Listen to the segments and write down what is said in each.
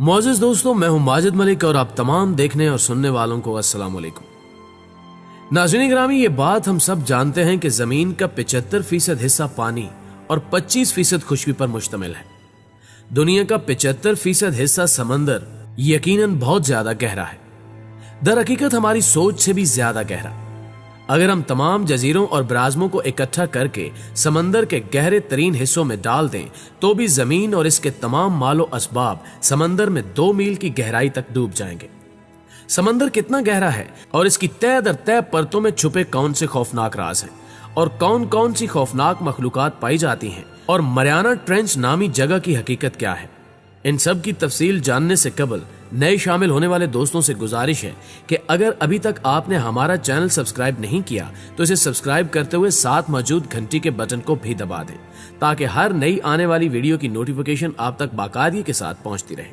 معزز دوستوں، میں ہوں ماجد ملک اور آپ تمام دیکھنے اور سننے والوں کو السلام علیکم۔ ناظرین گرامی، یہ بات ہم سب جانتے ہیں کہ زمین کا 75% حصہ پانی اور 25% خشکی پر مشتمل ہے۔ دنیا کا 75% حصہ سمندر یقیناً بہت زیادہ گہرا ہے، در حقیقت ہماری سوچ سے بھی زیادہ گہرا۔ اگر ہم تمام جزیروں اور براعظموں کو اکٹھا کر کے سمندر کے گہرے ترین حصوں میں ڈال دیں تو بھی زمین اور اس کے تمام مال و اسباب سمندر میں 2 میل کی گہرائی تک ڈوب جائیں گے۔ سمندر کتنا گہرا ہے اور اس کی تہ در تہ پرتوں میں چھپے کون سے خوفناک راز ہیں اور کون کون سی خوفناک مخلوقات پائی جاتی ہیں، اور مریانا ٹرینچ نامی جگہ کی حقیقت کیا ہے، ان سب کی تفصیل جاننے سے قبل نئے شامل ہونے والے دوستوں سے گزارش ہے کہ اگر ابھی تک آپ نے ہمارا چینل سبسکرائب نہیں کیا تو اسے سبسکرائب کرتے ہوئے ساتھ موجود گھنٹی کے بٹن کو بھی دبا دیں تاکہ ہر نئی آنے والی ویڈیو کی نوٹیفیکیشن آپ تک باقاعدگی کے ساتھ پہنچتی رہے۔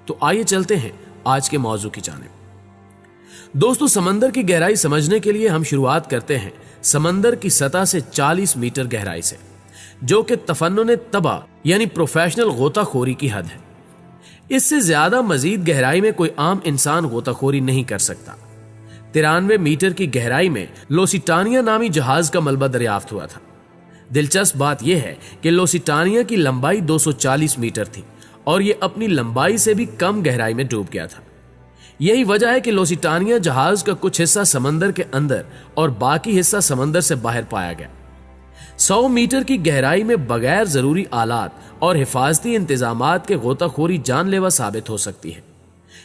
تو آئیے چلتے ہیں آج کے موضوع کی جانب۔ دوستو، سمندر کی گہرائی سمجھنے کے لیے ہم شروعات کرتے ہیں سمندر کی سطح سے 40 میٹر گہرائی سے، جو کہ تفنن طبع یعنی پروفیشنل غوطہ خوری کی حد ہے۔ اس سے زیادہ مزید گہرائی میں کوئی عام انسان غوطہ خوری نہیں کر سکتا۔ 93 میٹر کی گہرائی میں لوسیٹانیا نامی جہاز کا ملبہ دریافت ہوا تھا۔ دلچسپ بات یہ ہے کہ لوسیٹانیا کی لمبائی 240 میٹر تھی اور یہ اپنی لمبائی سے بھی کم گہرائی میں ڈوب گیا تھا۔ یہی وجہ ہے کہ لوسیٹانیا جہاز کا کچھ حصہ سمندر کے اندر اور باقی حصہ سمندر سے باہر پایا گیا۔ 100 میٹر کی گہرائی میں بغیر ضروری آلات اور حفاظتی انتظامات کے غوطہ خوری جان لیوا ثابت ہو سکتی ہے۔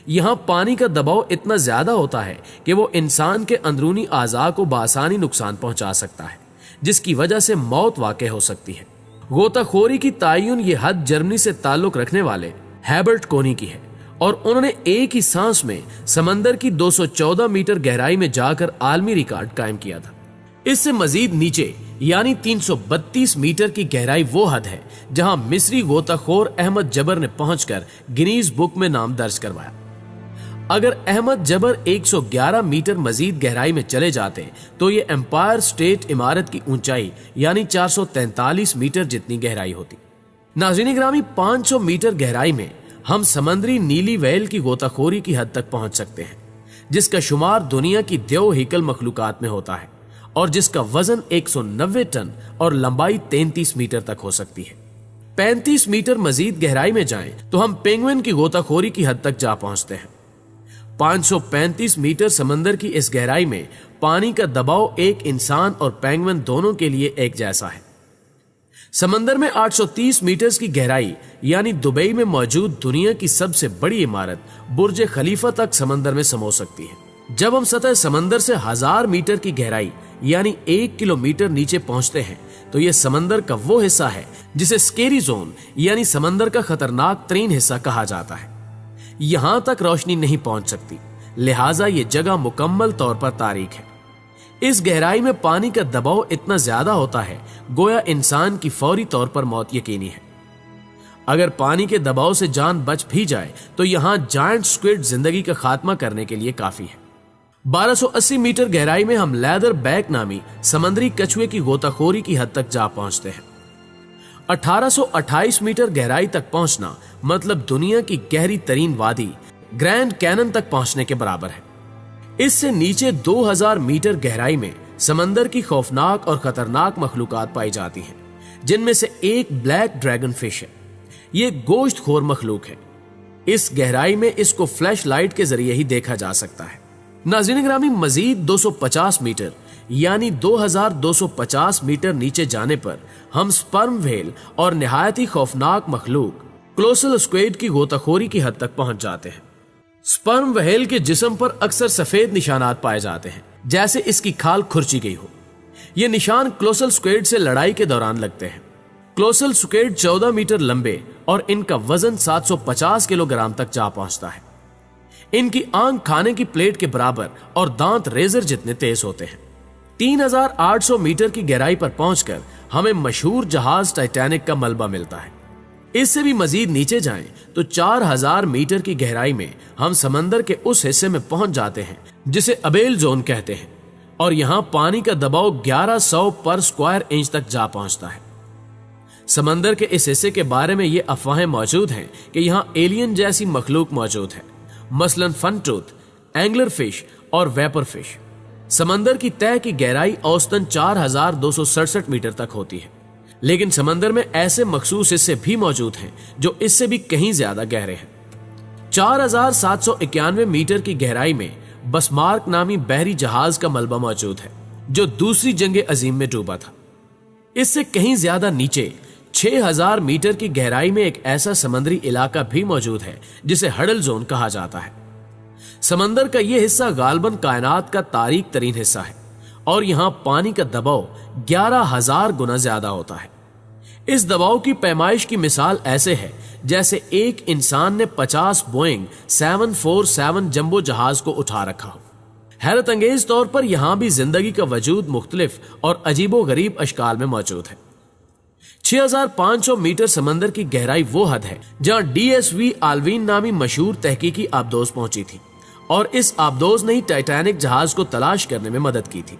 یہاں پانی کا دباؤ اتنا زیادہ ہوتا ہے کہ وہ انسان کے اندرونی اعضاء کو بآسانی نقصان پہنچا سکتا ہے، جس کی وجہ سے موت واقع ہو سکتی ہے۔ غوطہ خوری کی تعین یہ حد جرمنی سے تعلق رکھنے والے ہیبرٹ کونی کی ہے، اور انہوں نے ایک ہی سانس میں سمندر کی 214 میٹر گہرائی میں جا کر عالمی ریکارڈ قائم کیا تھا۔ اس سے مزید نیچے یعنی 332 میٹر کی گہرائی وہ حد ہے جہاں مصری غوطہ خور احمد جبر نے پہنچ کر گنیز بک میں نام درج کروایا۔ اگر احمد جبر 111 میٹر مزید گہرائی میں چلے جاتے تو یہ امپائر سٹیٹ عمارت کی اونچائی یعنی 443 میٹر جتنی گہرائی ہوتی۔ ناظرین گرامی، 500 میٹر گہرائی میں ہم سمندری نیلی ویل کی غوطہ خوری کی حد تک پہنچ سکتے ہیں، جس کا شمار دنیا کی دیو ہیکل مخلوقات میں ہوتا ہے اور جس کا وزن 190 ٹن اور لمبائی 33 میٹر تک ہو سکتی ہے۔ 35 میٹر مزید گہرائی میں جائیں تو ہم پینگوئن کی غوطہ خوری کی حد تک جا پہنچتے ہیں۔ 535 میٹر سمندر کی اس گہرائی میں پانی کا دباؤ ایک انسان اور پینگوئن دونوں کے لیے ایک جیسا ہے۔ سمندر میں 830 میٹر کی گہرائی یعنی دبئی میں موجود دنیا کی سب سے بڑی عمارت برج خلیفہ تک سمندر میں سمو سکتی ہے۔ جب ہم سطح سمندر سے 1000 میٹر کی گہرائی یعنی 1 کلومیٹر نیچے پہنچتے ہیں تو یہ سمندر کا وہ حصہ ہے جسے سکیری زون یعنی سمندر کا خطرناک ترین حصہ کہا جاتا ہے۔ یہاں تک روشنی نہیں پہنچ سکتی، لہٰذا یہ جگہ مکمل طور پر تاریک ہے۔ اس گہرائی میں پانی کا دباؤ اتنا زیادہ ہوتا ہے گویا انسان کی فوری طور پر موت یقینی ہے۔ اگر پانی کے دباؤ سے جان بچ بھی جائے تو یہاں جائنٹ سکویڈ زندگی کا خاتمہ کرنے کے لیے کافی ہے۔ 1280 میٹر گہرائی میں ہم لیدر بیک نامی سمندری کچھوے کی غوطہ خوری کی حد تک جا پہنچتے ہیں۔ 1828 میٹر گہرائی تک پہنچنا مطلب دنیا کی گہری ترین وادی گرینڈ کینن تک پہنچنے کے برابر ہے۔ اس سے نیچے 2000 میٹر گہرائی میں سمندر کی خوفناک اور خطرناک مخلوقات پائی جاتی ہیں، جن میں سے ایک بلیک ڈریگن فش ہے۔ یہ گوشت خور مخلوق ہے۔ اس گہرائی میں اس کو فلیش لائٹ کے ذریعے ہی دیکھا جا سکتا ہے۔ ناظرین گرامی، مزید 250 میٹر یعنی 2250 میٹر نیچے جانے پر ہم سپرم ویل اور نہایت ہی خوفناک مخلوق کولوسل اسکویڈ کی غوطہ خوری کی حد تک پہنچ جاتے ہیں۔ سپرم ویل کے جسم پر اکثر سفید نشانات پائے جاتے ہیں، جیسے اس کی کھال کھرچی گئی ہو۔ یہ نشان کولوسل اسکویڈ سے لڑائی کے دوران لگتے ہیں۔ کولوسل اسکویڈ 14 میٹر لمبے اور ان کا وزن 750 کلو گرام تک جا پہنچتا ہے۔ ان کی آنکھ کھانے کی پلیٹ کے برابر اور دانت ریزر جتنے تیز ہوتے ہیں۔ 3800 میٹر کی گہرائی پر پہنچ کر ہمیں مشہور جہاز ٹائٹینک کا ملبہ ملتا ہے۔ اس سے بھی مزید نیچے جائیں تو 4000 میٹر کی گہرائی میں ہم سمندر کے اس حصے میں پہنچ جاتے ہیں جسے ابیل زون کہتے ہیں، اور یہاں پانی کا دباؤ 1100 پر سکوائر انچ تک جا پہنچتا ہے۔ समंदर के इस हिस्से के बारे में ये अफवाहें मौजूद हैं कि यहाँ एलियन जैसी मखलूक मौजूद है, मसलन फन टूथ, एंगलर फिश और वेपर फिश। समंदर की तह की गहराई औसतन 4267 मीटर तक होती है, लेकिन समंदर में ऐसे मखसूस हिस्से भी मौजूद हैं जो इससे भी कहीं ज्यादा गहरे हैं। 4791 मीटर की गहराई में बसमार्क नामी बहरी जहाज का मलबा मौजूद है जो दूसरी जंग अजीम में डूबा था। इससे कहीं ज्यादा नीचे 6000 मीटर की गहराई में एक ऐसा समंदरी इलाका भी मौजूद है जिसे हडल जोन कहा जाता है। समंदर का यह हिस्सा गालबन कायनात का तारीक तरीन हिस्सा है और यहां पानी का दबाव 11,000 गुना ज्यादा होता है। इस दबाव की पैमाइश की मिसाल ऐसे है जैसे एक इंसान ने 50 बोइंग 747 जंबो जहाज को उठा रखा हो। हैरत अंगेज तौर पर यहां भी जिंदगी का वजूद मुख्तलिफ और अजीबो गरीब अशकाल में मौजूद है। 6500 मीटर समंदर की गहराई वो हद है जहां DSV आल्वीन नामी मशहूर तहकीकी आबदोज पहुंची थी और इस आबदोज ने ही टाइटैनिक जहाज को तलाश करने में मदद की थी।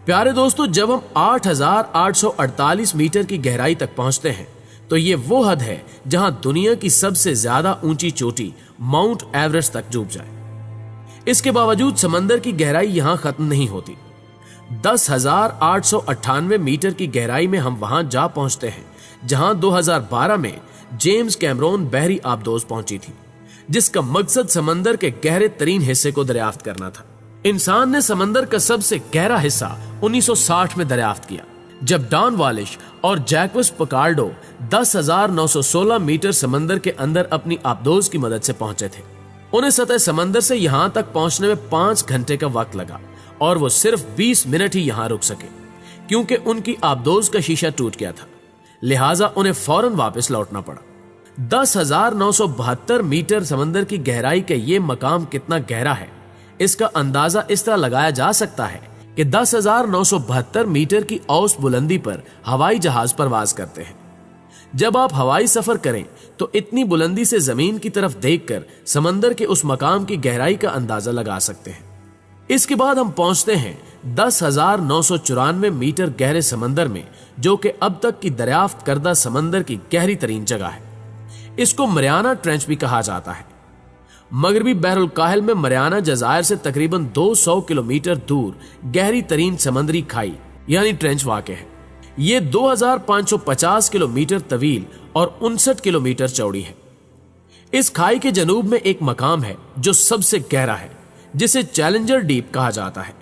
प्यारे दोस्तों, जब हम 8848 मीटर की गहराई तक पहुंचते हैं तो ये वो हद है जहां दुनिया की सबसे ज्यादा ऊंची चोटी माउंट एवरेस्ट तक डूब जाए। इसके बावजूद समंदर की गहराई यहां खत्म नहीं होती। 10,898 मीटर की गहराई में हम वहां जा पहुंचते हैं जहां 2012 में जेम्स कैमरोन बहरी आबदोज पहुंची थी, जिसका मकसद समंदर के गहरे तरीन हिस्से को दरियाफ्त करना था। इंसान ने समंदर का सबसे गहरा हिस्सा 1960 में दरियाफ्त किया, जब डॉन वालिश और जैक्वस पकार्डो 10,916 मीटर समंदर के अंदर अपनी आबदोज की मदद से पहुंचे थे। उन्हें सतह समंदर से यहां तक पहुंचने में 5 घंटे का वक्त लगा और वो सिर्फ 20 मिनट ही यहां रुक सके क्योंकि उनकी आबदोज का शीशा टूट गया था, लिहाजा उन्हें फौरन वापस लौटना पड़ा। 10,972 मीटर समंदर की गहराई का ये मकाम कितना गहरा है, इसका अंदाजा इस तरह लगाया जा सकता है कि 10,972 मीटर की औसत बुलंदी पर हवाई जहाज परवाज करते हैं। जब आप हवाई सफर करें तो इतनी बुलंदी से जमीन की तरफ देखकर समंदर के उस मकाम की गहराई का अंदाजा लगा सकते हैं। इसके बाद हम पहुंचते हैं 10,994 मीटर गहरे समंदर में, जो कि अब तक की दरियाफ्त करदा समंदर की गहरी तरीन जगह है। इसको मरियाना ट्रेंच भी कहा जाता है। मगरबी बहरुल काहिल में मरियाना जजायर से तकरीबन 200 किलोमीटर दूर गहरी तरीन समंदरी खाई यानी ट्रेंच वाक़ है। ये 2550 किलोमीटर तवील और 59 किलोमीटर चौड़ी है। इस खाई के जनूब में एक मकाम है जो सबसे गहरा है, जिसे चैलेंजर डीप कहा जाता है।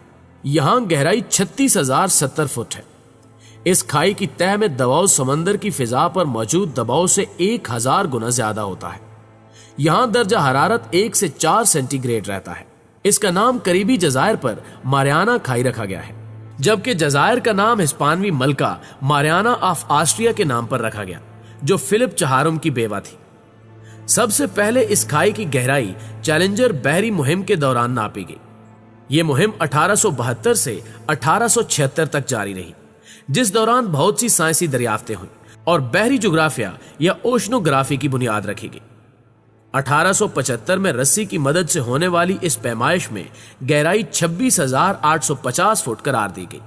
यहां गहराई 36,070 फुट है। इस खाई की तह में दबाव समंदर की फिजा पर मौजूद दबाव से 1000 गुना ज्यादा होता है। यहां दर्जा हरारत 1 से 4 सेंटीग्रेड रहता है। इसका नाम करीबी जजायर पर मारियाना खाई रखा गया है, जबकि जजायर का नाम हिस्पानवी मलका मारियाना ऑफ ऑस्ट्रिया के नाम पर रखा गया, जो फिलिप चहारुम की बेवा थी। सबसे पहले इस खाई की गहराई चैलेंजर बहरी मुहिम के दौरान नापी गई। यह मुहिम 1872 से 1876 तक जारी रही, जिस दौरान बहुत सी साइंसी दरियाफ्तें हुई और बहरी जोग्राफिया या ओशनोग्राफी की बुनियाद रखी गई। 1875 में रस्सी की मदद से होने वाली इस पैमाइश में गहराई 26,850 फुट करार दी गई।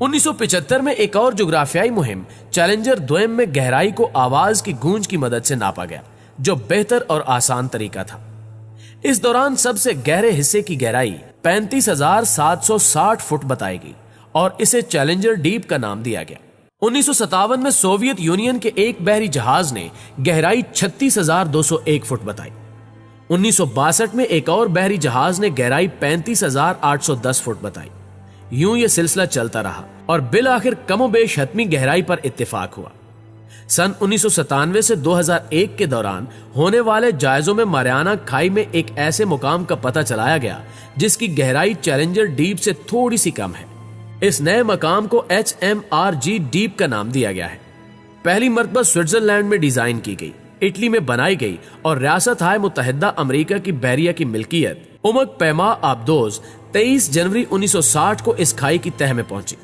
1975 में एक और जोग्राफियाई मुहिम चैलेंजर द्वयम में गहराई को आवाज की गूंज की मदद से नापा गया, जो बेहतर और आसान तरीका था। इस दौरान सबसे गहरे हिस्से की गहराई 35,760 फुट बताई गई और इसे चैलेंजर डीप का नाम दिया गया। 1957 में सोवियत यूनियन के एक बहरी जहाज ने गहराई 36,201 फुट बताई। 1962 में एक और बहरी जहाज ने गहराई 35,810 फुट बताई। यूं ये सिलसिला चलता रहा और बिल आखिर कमोबेश हतमी गहराई पर इत्तेफाक हुआ। सन 1997 से 2001 के दौरान होने वाले जायजों में मारियाना खाई में एक ऐसे मुकाम का पता चलाया गया जिसकी गहराई चैलेंजर डीप से थोड़ी सी कम है। इस नए मकाम को HMRG डीप का नाम दिया गया है। पहली मर्तबा स्विट्जरलैंड में डिजाइन की गई, इटली में बनाई गई और रियासत हाय मुत्तहिदा अमेरिका की बहरिया की मिल्कियत उमक पैमा आबदोज 23 जनवरी 1960 को इस खाई की तह में पहुंची।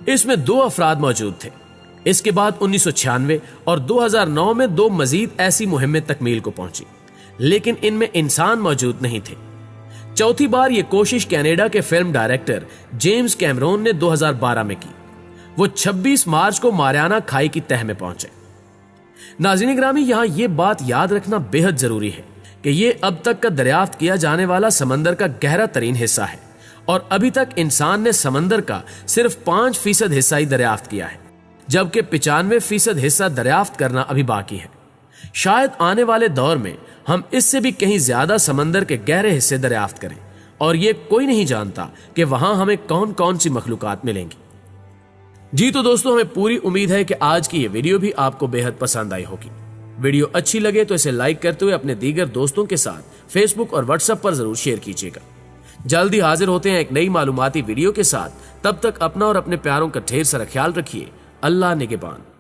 इसमें 2 अफराद मौजूद थे। इसके बाद 1996 और 2009 में 2 मजीद ऐसी मुहिमें तकमील को पहुंची, लेकिन इनमें इंसान मौजूद नहीं थे। चौथी बार यह कोशिश कनाडा के फिल्म डायरेक्टर जेम्स कैमरोन ने 2012 में की। वो 26 मार्च को मारियाना खाई की तह में पहुंचे। नाज़रीन ग्रामी, यहाँ ये बात याद रखना बेहद जरूरी है कि ये अब तक का दरियाफ्त किया जाने वाला समंदर का गहरा तरीन हिस्सा है और अभी तक इंसान ने समंदर का सिर्फ 5% हिस्सा ही दरियाफ्त किया है, जबकि 95% हिस्सा दरियाफ्त करना अभी बाकी है। शायद आने वाले दौर में हम इससे भी कहीं ज्यादा समंदर के गहरे हिस्से दरियाफ्त करें और ये कोई नहीं जानता कि वहां हमें कौन कौन सी मखलूकात मिलेंगी। जी तो दोस्तों, हमें पूरी उम्मीद है कि आज की ये वीडियो भी आपको बेहद पसंद आई होगी। वीडियो अच्छी लगे तो इसे लाइक करते हुए अपने दीगर दोस्तों के साथ फेसबुक और व्हाट्सएप पर जरूर शेयर कीजिएगा। जल्दी हाजिर होते हैं एक नई मालूमाती वीडियो के साथ। तब तक अपना और अपने प्यारों का ढेर सारा ख्याल रखिए। अल्लाह निगहबान।